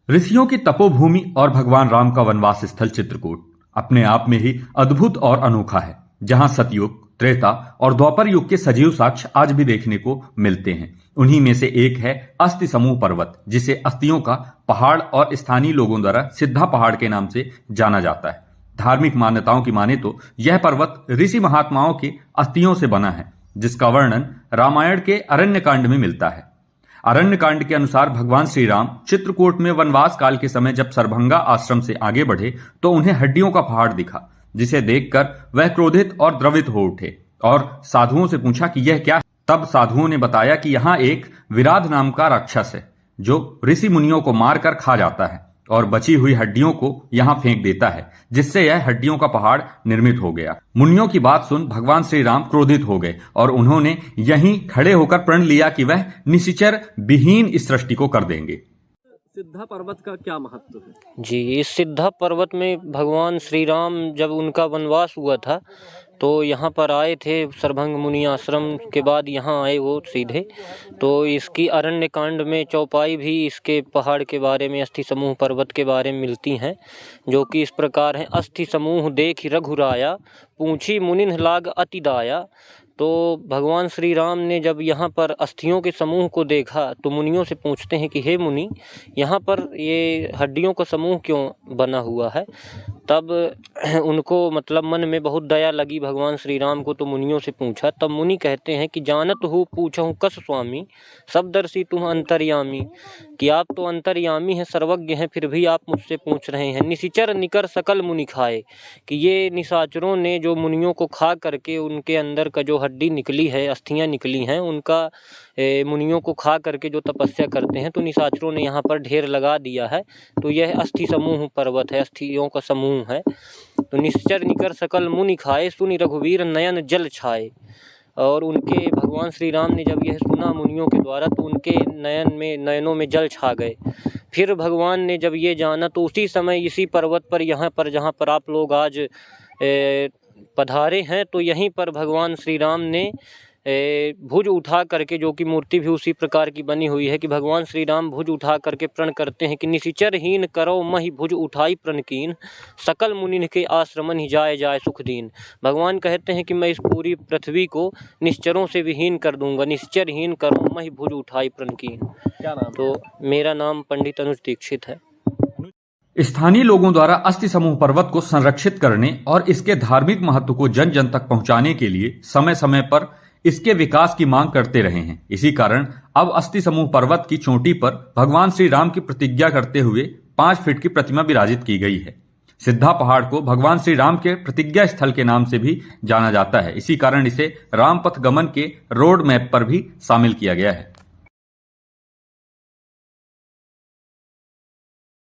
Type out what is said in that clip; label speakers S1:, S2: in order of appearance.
S1: ऋषियों की तपोभूमि और भगवान राम का वनवास स्थल चित्रकूट अपने आप में ही अद्भुत और अनोखा है, जहां सतयुग, त्रेता और द्वापर युग के सजीव साक्ष्य आज भी देखने को मिलते हैं। उन्हीं में से एक है अस्थि समूह पर्वत, जिसे अस्थियों का पहाड़ और स्थानीय लोगों द्वारा सिद्धा पहाड़ के नाम से जाना जाता है। धार्मिक मान्यताओं की माने तो यह पर्वत ऋषि महात्माओं के अस्थियों से बना है, जिसका वर्णन रामायण के अरण्य कांड में मिलता है। अरण्य कांड के अनुसार भगवान श्री राम चित्रकूट में वनवास काल के समय जब सरभंगा आश्रम से आगे बढ़े तो उन्हें हड्डियों का पहाड़ दिखा, जिसे देखकर वह क्रोधित और द्रवित हो उठे और साधुओं से पूछा कि यह क्या है। तब साधुओं ने बताया कि यहाँ एक विराध नाम का राक्षस है, जो ऋषि मुनियों को मारकर खा जाता है और बची हुई हड्डियों को यहाँ फेंक देता है, जिससे यह हड्डियों का पहाड़ निर्मित हो गया। मुनियों की बात सुन भगवान श्री राम क्रोधित हो गए और उन्होंने यहीं खड़े होकर प्रण लिया कि वह निशिचर विहीन इस सृष्टि को कर देंगे।
S2: सिद्धा पर्वत का क्या महत्व है?
S3: जी, इस सिद्धा पर्वत में भगवान श्री राम जब उनका वनवास हुआ था तो यहाँ पर आए थे। सरभंग मुनि आश्रम के बाद यहाँ आए वो सीधे। तो इसकी अरण्य कांड में चौपाई भी इसके पहाड़ के बारे में, अस्थि समूह पर्वत के बारे में मिलती हैं, जो कि इस प्रकार है। अस्थि समूह देख रघुराया, पूछी मुनिन लाग अति दाया। तो भगवान श्री राम ने जब यहाँ पर अस्थियों के समूह को देखा तो मुनियों से पूछते हैं कि हे मुनि, यहाँ पर ये हड्डियों का समूह क्यों बना हुआ है। तब उनको मतलब मन में बहुत दया लगी भगवान श्री राम को, तो मुनियों से पूछा। तब मुनि कहते हैं कि जानत हूँ पूछहूँ कस स्वामी, सब दर्शी तुम अंतर्यामी। कि आप तो अंतर्यामी हैं, सर्वज्ञ हैं, फिर भी आप मुझसे पूछ रहे हैं। निशिचर निकर सकल मुनि खाए, कि ये निशाचरों ने जो मुनियों को खा करके उनके अंदर का जो हड्डी निकली है, अस्थियां निकली हैं, उनका मुनियों को खा करके जो तपस्या करते हैं, तो निशाचरों ने यहाँ पर ढेर लगा दिया है। तो यह अस्थि समूह पर्वत है, अस्थियों का समूह है। तो निश्चर निकर सकल मुनि खाए, सुनि रघुवीर नयन जल छाए। और उनके भगवान श्री राम ने जब यह सुना मुनियों के द्वारा तो उनके नयनों में जल छा गए। फिर भगवान ने जब ये जाना तो उसी समय इसी पर्वत पर, यहाँ पर जहाँ पर आप लोग आज पधारे हैं, तो यहीं पर भगवान श्री राम ने भुज उठा करके, जो कि मूर्ति भी उसी प्रकार की बनी हुई है, कि भगवान श्री राम भुज उठा करके प्रण करते हैं कि निशिचरहीन करो महि भुज उठाई प्रणकीन, सकल मुनिन के आश्रमन ही जाए जाए सुख दीन। भगवान कहते हैं कि मैं इस पूरी पृथ्वी को निश्चरों से विहीन कर दूंगा, निश्चरहीन करो महि भुज उठाई प्रणकीन।
S2: क्या नाम?
S3: तो मेरा नाम पंडित अनुज दीक्षित है।
S1: स्थानीय लोगों द्वारा अस्थि समूह पर्वत को संरक्षित करने और इसके धार्मिक महत्व को जन जन तक पहुंचाने के लिए समय समय पर इसके विकास की मांग करते रहे हैं। इसी कारण अब अस्थि समूह पर्वत की चोटी पर भगवान श्री राम की प्रतिज्ञा करते हुए 5 फीट की प्रतिमा विराजित की गई है। सिद्धा पहाड़ को भगवान श्री राम के प्रतिज्ञा स्थल के नाम से भी जाना जाता है। इसी कारण इसे रामपथ गमन के रोड मैप पर भी शामिल किया गया है।